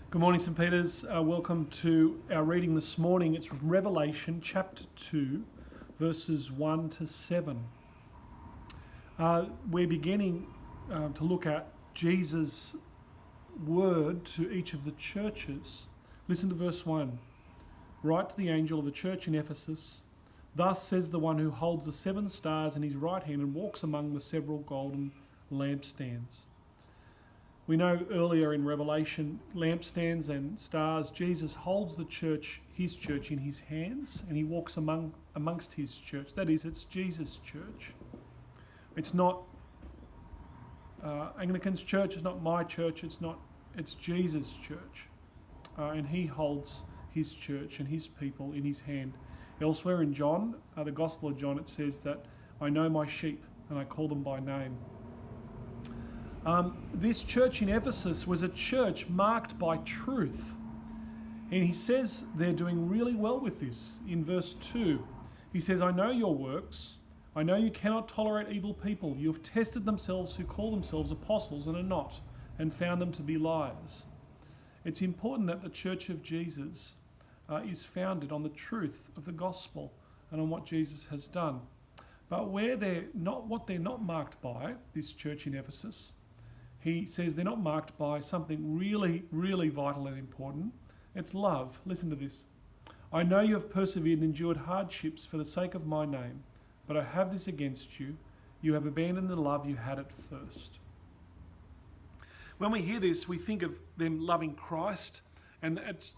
Good morning, St. Peter's. Welcome to our reading this morning. It's from Revelation chapter 2, verses 1 to 7. We're beginning to look at Jesus' word to each of the churches. Listen to verse 1. Write to the angel of the church in Ephesus, thus says the one who holds the 7 stars in his right hand and walks among the several golden lampstands. We know earlier in Revelation, lampstands and stars, Jesus holds the church, his church, in his hands, and he walks amongst his church. That is, it's Jesus' church. It's not Anglican's church, it's not my church, it's Jesus' church. And he holds his church and his people in his hand. Elsewhere in John, the Gospel of John, it says that I know my sheep and I call them by name. This church in Ephesus was a church marked by truth. And he says they're doing really well with this. In verse 2, he says, I know your works. I know you cannot tolerate evil people. You have tested themselves who call themselves apostles and are not, and found them to be liars. It's important that the church of Jesus is founded on the truth of the gospel and on what Jesus has done. But what they're not marked by, this church in Ephesus, he says they're not marked by something really, really vital and important. It's love. Listen to this. I know you have persevered and endured hardships for the sake of my name, but I have this against you. You have abandoned the love you had at first. When we hear this, we think of them loving Christ, and it's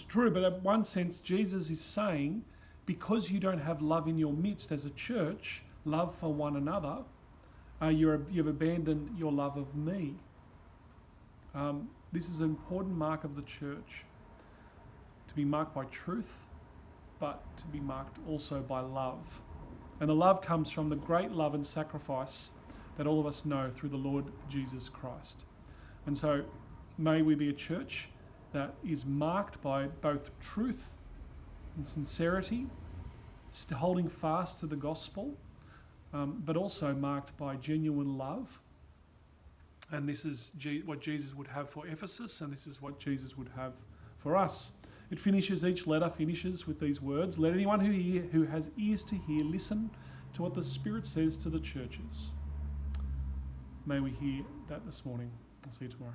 true, but in one sense, Jesus is saying, because you don't have love in your midst as a church, love for one another, you've abandoned your love of me. This is an important mark of the church, to be marked by truth, but to be marked also by love. And the love comes from the great love and sacrifice that all of us know through the Lord Jesus Christ. And so may we be a church that is marked by both truth and sincerity, holding fast to the gospel, but also marked by genuine love. And this is what Jesus would have for Ephesus, and this is what Jesus would have for us. Each letter finishes with these words, let anyone who has ears to hear listen to what the Spirit says to the churches. May we hear that this morning. I'll see you tomorrow.